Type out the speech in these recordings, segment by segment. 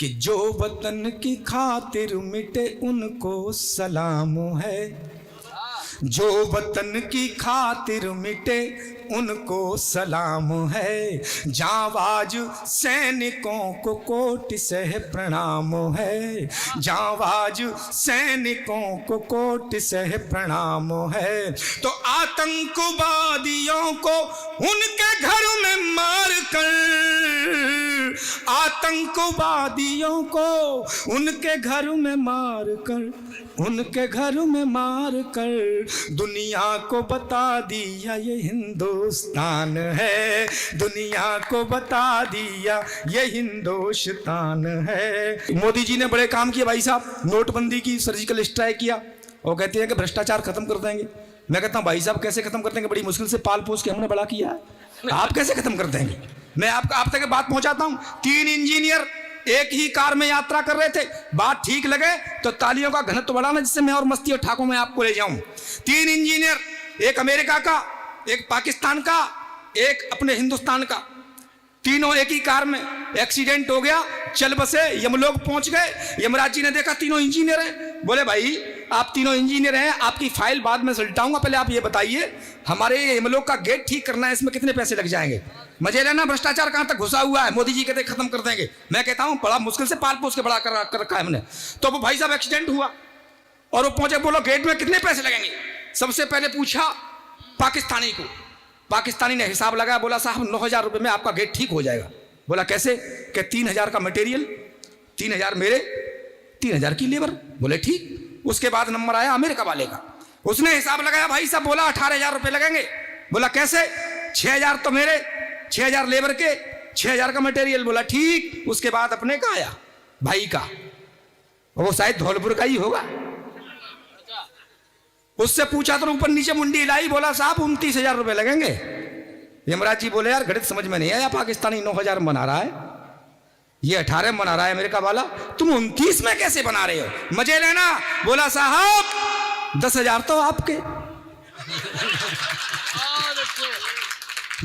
कि जो वतन की खातिर मिटे उनको सलाम है, जो वतन की खातिर मिटे उनको सलाम है। जांबाज सैनिकों को कोटि से प्रणाम है, जांबाज सैनिकों को कोटि से प्रणाम है। तो आतंकवादियों को उनके घर में मार कर, आतंकवादियों को उनके घर में मार कर, उनके घर में मार कर दुनिया को बता दिया ये हिंदुस्तान है, दुनिया को बता दिया ये हिंदुस्तान है। मोदी जी ने बड़े काम किए भाई साहब, नोटबंदी की, सर्जिकल स्ट्राइक किया और कहते हैं कि भ्रष्टाचार खत्म कर देंगे। मैं कहता हूं भाई साहब कैसे खत्म कर देंगे, बड़ी मुश्किल से पाल पोस के हमने बड़ा किया है, आप कैसे खत्म कर देंगे। मैं आप तक बात पहुंचाता हूं। 3 इंजीनियर एक ही कार में यात्रा कर रहे थे, बात ठीक लगे तो तालियों का घनत्व बढ़ाना जिससे मैं और मस्ती और ठाकों में आपको ले जाऊं। 3 इंजीनियर, एक अमेरिका का, एक पाकिस्तान का, एक अपने हिंदुस्तान का, तीनों एक ही कार में। एक्सीडेंट हो गया, चल बसे, यमलोक पहुंच गए। यमराज जी ने देखा तीनों इंजीनियर हैं, बोले भाई आप तीनों इंजीनियर हैं, आपकी फाइल बाद में सुलटाऊंगा, पहले आप ये बताइए हमारे यमलोक का गेट ठीक करना है, इसमें कितने पैसे लग जाएंगे। मजे लेना, भ्रष्टाचार कहां तक घुसा हुआ है, मोदी जी कहते खत्म कर देंगे। मैं कहता हूं बड़ा मुश्किल से पाल पोस के बड़ा कर रखा है हमने। तो वो भाई साहब एक्सीडेंट हुआ और वो पहुंचे, बोलो गेट में कितने पैसे लगेंगे। सबसे पहले पूछा पाकिस्तानी को, पाकिस्तानी ने हिसाब लगाया, बोला साहब 9,000 रुपये में आपका गेट ठीक हो जाएगा। बोला कैसे, कि 3,000 का मटेरियल, 3,000 मेरे, 3,000 की लेबर। बोले ठीक। उसके बाद नंबर आया अमेरिका वाले का, उसने हिसाब लगाया भाई साहब, बोला 18,000 रुपये लगेंगे। बोला कैसे, 6,000 तो मेरे, 6,000 लेबर के, 6,000 का मटेरियल। बोला ठीक। उसके बाद अपने का आया भाई का, वो शायद धौलपुर का ही होगा। उससे पूछा तो ऊपर नीचे मुंडी हिलाई, बोला साहब 29,000 रुपये लगेंगे। यमराज जी बोले यार गणित समझ में नहीं आया, पाकिस्तानी 9,000 बना रहा है, ये 18 बना रहा है अमेरिका वाला, तुम 29 में कैसे बना रहे हो, मजे लेना। बोला साहब 10,000 तो आपके,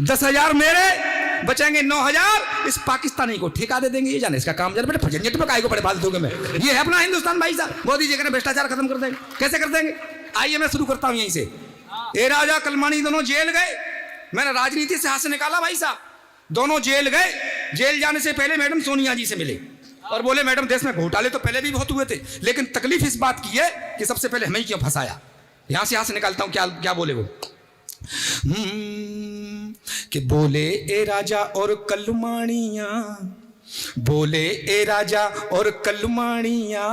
10,000 मेरे, बचेंगे 9,000 इस पाकिस्तानी को ठेका दे देंगे। ये जाने इसका काम जाने, बेटे झंझट में काहे को पड़े फालतू के में। ये है अपना हिंदुस्तान भाई साहब। मोदी जी कहने भ्रष्टाचार खत्म कर देंगे, कैसे कर देंगे। आइए मैं शुरू करता हूं यहीं से। ए राजा कलमानी दोनों जेल गए, मैंने राजनीति से हाथ से निकाला भाई साहब, दोनों जेल गए। जेल जाने से पहले मैडम सोनिया जी से मिले और बोले मैडम देश में घोटाले तो पहले भी बहुत हुए थे, लेकिन तकलीफ इस बात की है कि सबसे पहले हमें क्यों फंसाया। यहां से हाथ से निकालता हूं, क्या क्या बोले वो। कि बोले ए राजा और कलमानिया, बोले ए राजा और कलमानिया,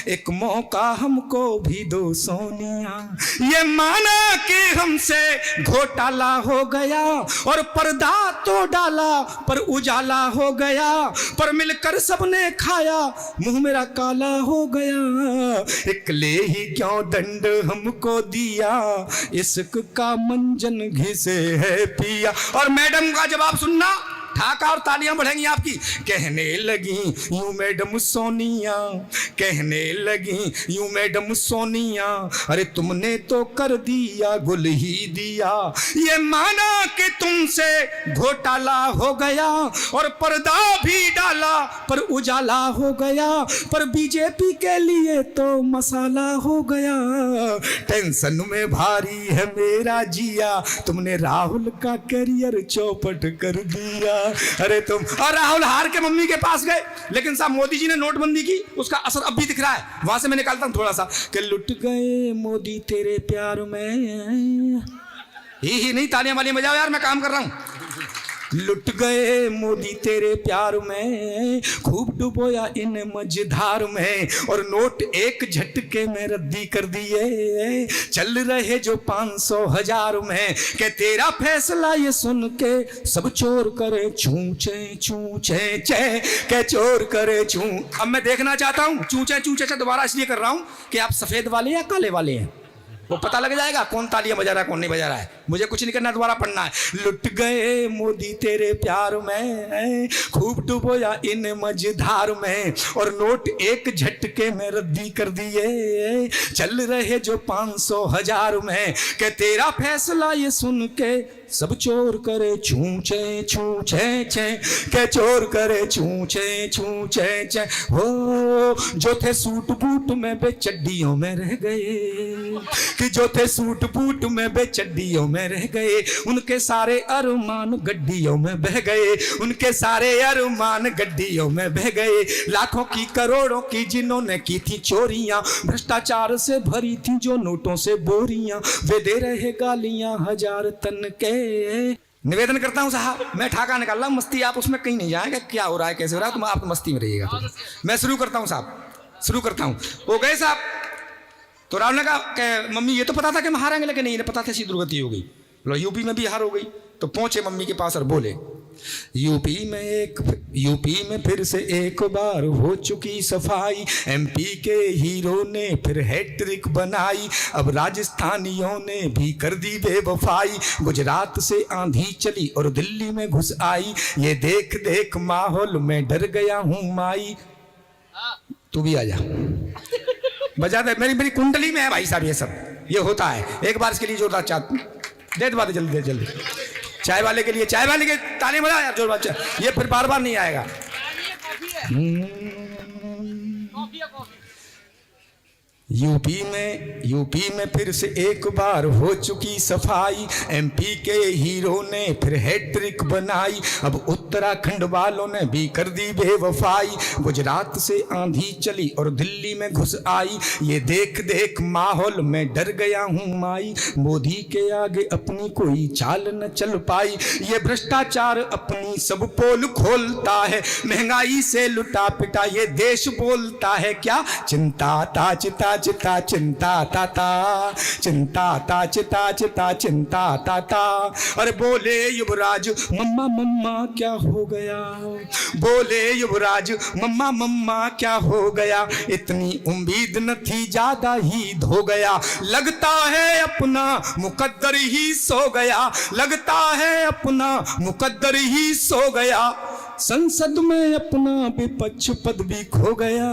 एक मौका हमको भी दो सोनिया। ये माना कि हमसे घोटाला हो गया और पर्दा तो डाला पर उजाला हो गया, पर मिलकर सबने खाया मुंह मेरा काला हो गया। इकले ही क्यों दंड हमको दिया, इश्क का मंजन घिसे है पिया। और मैडम का जवाब सुनना, ठाका और तालियां बढ़ेंगी आपकी। कहने लगी यूं मैडम सोनिया, कहने लगी यूं मैडम सोनिया, अरे तुमने तो कर दिया गुल ही दिया। ये माना कि तुमसे घोटाला हो गया और पर्दा भी डाला पर उजाला हो गया, पर बीजेपी के लिए तो मसाला हो गया। टेंशन में भारी है मेरा जिया, तुमने राहुल का करियर चौपट कर दिया। अरे तुम, और राहुल हार के मम्मी के पास गए, लेकिन साहब मोदी जी ने नोटबंदी की, उसका असर अब भी दिख रहा है। वहां से मैं निकालता हूं थोड़ा सा कि लुट गए मोदी तेरे प्यार में। ही नहीं, तालियां वाली बजाओ यार, मैं काम कर रहा हूं। लुट गए मोदी तेरे प्यार में, खूब डुबोया इन मझधार में, और नोट एक झटके में रद्दी कर दिए। चल रहे जो 500 हजार में, के तेरा फैसला ये सुन के सब चोर करे चूचे चूचे चे, के चोर करे चू। अब मैं देखना चाहता हूं चूचे चूचे चे दोबारा इसलिए कर रहा हूं कि आप सफेद वाले या काले वाले हैं। वो पता लग जाएगा कौन तालियां बजा रहा है कौन नहीं बजा रहा है। मुझे कुछ नहीं करना, दोबारा पढ़ना है। लुट गए मोदी तेरे प्यार में, खूब डुबोया इन मझधार में, और नोट एक झटके में रद्दी कर दिए, चल रहे जो 500 1000 में। के तेरा फैसला ये सुन के सब चोर करे छूचे छूचे चे, के चोर करे छूचे छूचे चे। हो जो थे सूट बूट में बेचड्डियों में रह गए, कि जो थे सूट बूट में बेचड्डियों में रह गए, उनके सारे अरमान गड्डियों में बह गए, उनके सारे अरमान गड्डियों में बह गए। लाखों की करोड़ों की जिन्होंने की थी चोरियां, भ्रष्टाचार से भरी थी जो नोटों से बोरियां, वे दे रहे गालियां 1000 तन के। निवेदन करता हूं साहब, मैं ठाका निकाल रहा हूं, मस्ती आप उसमें कहीं नहीं जाएगा, क्या हो रहा है कैसे हो रहा है, तुम आप मस्ती में रहिएगा। तो मैं शुरू करता हूं साहब, शुरू करता हूं। वो गए साहब, तो राव ने कहा मम्मी ये तो पता था कि हम हारेंगे, लेकिन नहीं पता था, ऐसी दुर्गति हो गई। बोलो यूपी में भी हार हो गई। तो पहुंचे मम्मी के पास और बोले यूपी में फिर से एक बार हो चुकी सफाई, एमपी के हीरो ने फिर हैट्रिक बनाई, अब राजस्थानियों ने भी कर दी बेवफाई, गुजरात से आंधी चली और दिल्ली में घुस आई, ये देख देख माहौल में डर गया हूं माई। तू भी आ जा, बजा दे, मेरी कुंडली में है भाई साहब, ये सब ये होता है। एक बार इसके लिए जोरदार दे दे, जल्दी जल्दी। चाय वाले के लिए, चाय वाले के ताली बजा यार जोरदार, ये फिर बार बार नहीं आएगा। यूपी में फिर से एक बार हो चुकी सफाई, एमपी के हीरो ने फिर हैट्रिक बनाई, अब उत्तराखंड वालों ने भी कर दी बेवफाई, गुजरात से आंधी चली और दिल्ली में घुस आई, ये देख देख माहौल में डर गया हूं माई, मोदी के आगे अपनी कोई चाल न चल पाई, ये भ्रष्टाचार अपनी सब पोल खोलता है, महंगाई से लुटा पिटा ये देश बोलता है क्या, चिंता ता चिता चिता चिंता ताता, चिंता ता चिता चिता चिंता ताता। अरे बोले युवराज मम्मा मम्मा क्या हो गया, बोले युवराज मम्मा मम्मा क्या हो गया, इतनी उम्मीद न थी ज्यादा ही धो गया, लगता है अपना मुकद्दर ही सो गया, लगता है अपना मुकद्दर ही सो गया, संसद में अपना विपक्ष पद भी खो गया,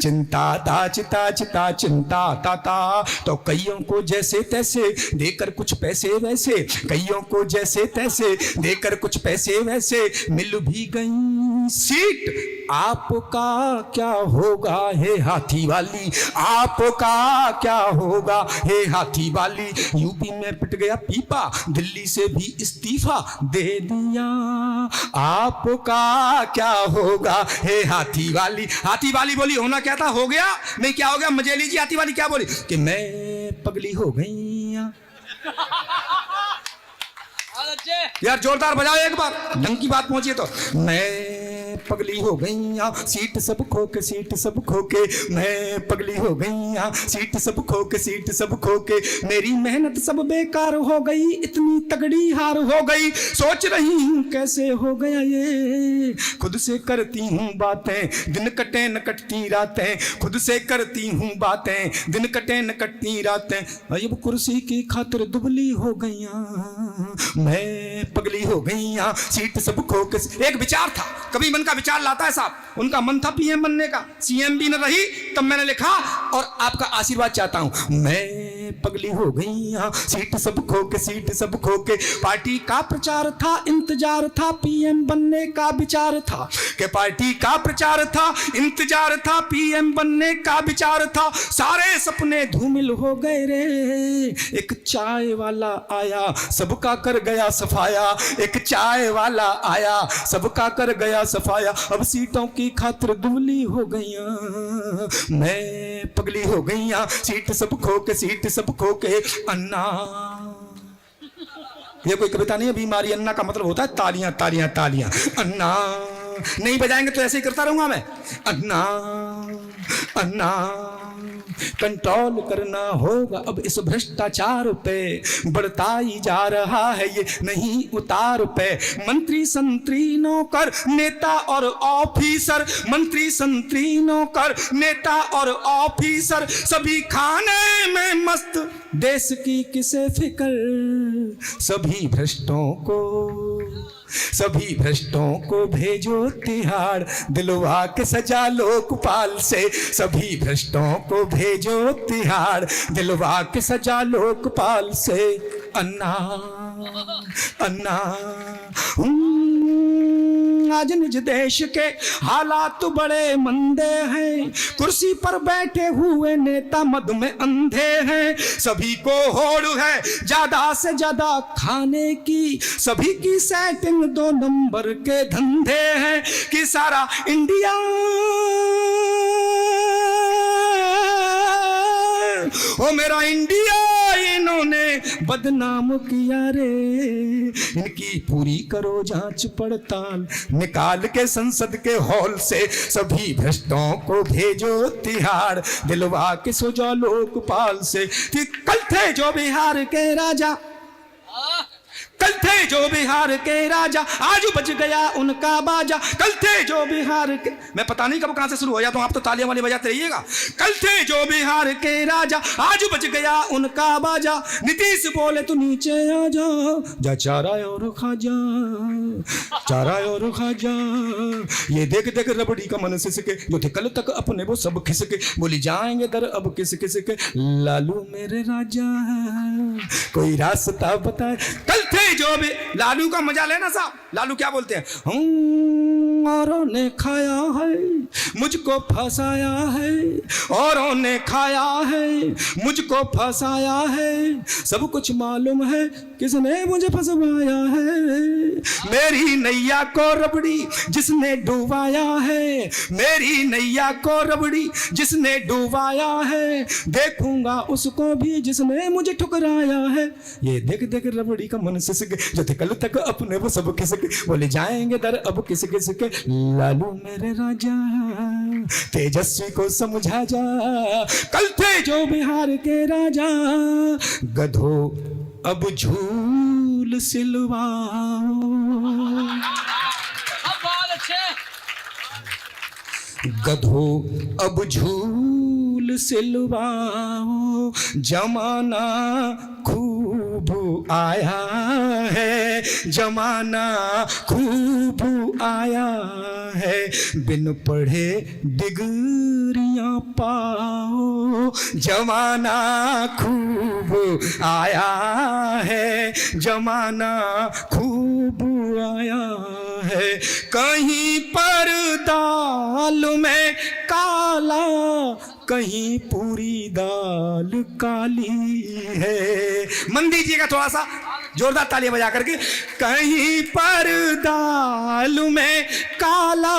चिंता ता चिता चिता चिंता ताता। तो कईयों को जैसे तैसे देकर कुछ पैसे वैसे, कईयों को जैसे तैसे देकर कुछ पैसे वैसे, मिल भी गई सीट, आपका क्या होगा हे हाथी वाली, आपका क्या होगा हे हाथी वाली। यूपी में पिट गया पीपा, दिल्ली से भी इस्तीफा दे दिया, आपका क्या होगा हे हाथी वाली। हाथी वाली बोली होना क्या था, हो गया नहीं, क्या हो गया मजे लीजिए। हाथी वाली क्या बोली कि मैं पगली हो गई। यार जोरदार बजाओ एक बार, ढंग की बात पहुंची तो। मैं पगली हो गई, सीट सब खो के, सीट सब खो के, मैं पगली हो गई, सीट सब खो के, सीट सब खो के, मेरी मेहनत सब बेकार हो गई, इतनी तगड़ी हार हो गई, सोच रही हूँ कैसे हो गया ये, खुद से करती हूँ बातें दिन कटे न कटती रातें, खुद से करती हूँ बातें दिन कटे न कटती रातें, अब कुर्सी की खातिर दुबली हो गई, मैं पगली हो गई, सीट सब खो के। एक विचार था, कभी मन का विचार लाता है साहब, उनका मन था पीएम बनने का, सीएम भी न रही, तब मैंने लिखा और आपका आशीर्वाद चाहता हूं। मैं पगली हो गई, सीट सब खो के, सीट सब खो के, पार्टी का प्रचार था, इंतजार था, पीएम बनने का विचार था, कि पार्टी का प्रचार था, इंतजार था, पीएम बनने का विचार था, सारे सपने धूमिल हो गए रे, एक चाय वाला आया सबका कर गया सफाया, एक चाय वाला आया सबका कर गया सफाया, अब सीटों की खातिर दुबली हो गई, मैं पगली हो गई, सीट सब खो के, सीट सब खो के। अन्ना, ये कोई कविता नहीं है, बीमारी। अन्ना का मतलब होता है तालियां तालियां तालियां। अन्ना नहीं बजाएंगे तो ऐसे ही करता रहूंगा मैं। अन्ना अन्ना कंट्रोल करना होगा अब इस भ्रष्टाचार पे, बढ़ता ही जा रहा है ये नहीं उतार पे। मंत्री संतरी नौकर नेता और ऑफिसर, मंत्री संतरी नौकर नेता और ऑफिसर, सभी खाने में मस्त, देश की किसे फिक्र, सभी भ्रष्टों को भेजो तिहाड़, दिलवा के सजा लोकपाल से, सभी भ्रष्टों को भेजो तिहाड़, दिलवा के सजा लोकपाल से। अन्ना अन्ना आज निज देश के हालात बड़े मंदे हैं, कुर्सी पर बैठे हुए नेता मद में अंधे हैं, सभी को होड़ है ज्यादा से ज्यादा खाने की, सभी की सेटिंग 2 नंबर के धंधे हैं कि सारा इंडिया ओ मेरा इंडिया इन्होंने बदनाम किया रे। इनकी पूरी करो जांच पड़ताल, निकाल के संसद के हॉल से सभी भ्रष्टों को भेजो तिहाड़, दिलवा के सजा लोकपाल से। कल थे जो बिहार के राजा, कल थे जो बिहार के राजा, आज बज गया उनका बाजा। कल थे जो बिहार के, मैं पता नहीं कब कहां से शुरू हो जाता हूं, आप तो तालियां वाली बजाते रहिएगा। कल थे जो बिहार के राजा, आज बज गया उनका बाजा। नीतीश बोले तू नीचे आ जा चारा और खा जा, चारा और खा जा। ये देख देख रबड़ी का मन सिसके, जो थे कल तक अपने वो सब खिसके, बोली जाएंगे दर अब किस किस के, लालू मेरे राजा कोई रास्ता बताए। कल थे जो भी, लालू का मजा लेना साहब। लालू क्या बोलते हैं, औरों ने खाया है मुझको फंसाया है, औरों ने खाया है मुझको फंसाया है, सब कुछ मालूम है किसने मुझे फंसवाया है। मेरी नैया को रबड़ी जिसने डुबाया है, मेरी नैया को रबड़ी जिसने डुबाया है, देखूंगा उसको भी जिसने मुझे ठुकराया है। ये देख देख रबड़ी का मन सिसके, जो थे कल तक अपने वो सब किसके, बोले जाएंगे दर अब किस किस के, लालू मेरे राजा तेजस्वी को समझा जा। कल थे जो बिहार के राजा, गधो अब झूल सिलवाओ, गधो अब झूल सिलवाओ, जमाना खूब आया है, जमाना खूब आया है, बिन पढ़े डिग्रियां पाओ, जमाना खूब आया है, जमाना खूब आया है। कहीं पर दाल में काला, कहीं पूरी दाल काली है। मन दीजिएगा थोड़ा सा, जोरदार तालियां बजा करके। कहीं पर दाल में काला,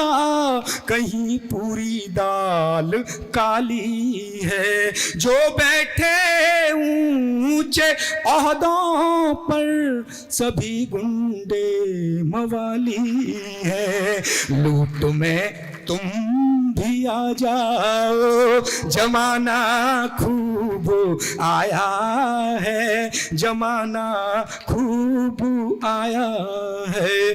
कहीं पूरी दाल काली है, जो बैठे ऊंचे ओहदों पर सभी गुंडे मवाली है। लूट में तुम भी आ जाओ, जमाना खूब आया है, जमाना खूब आया है।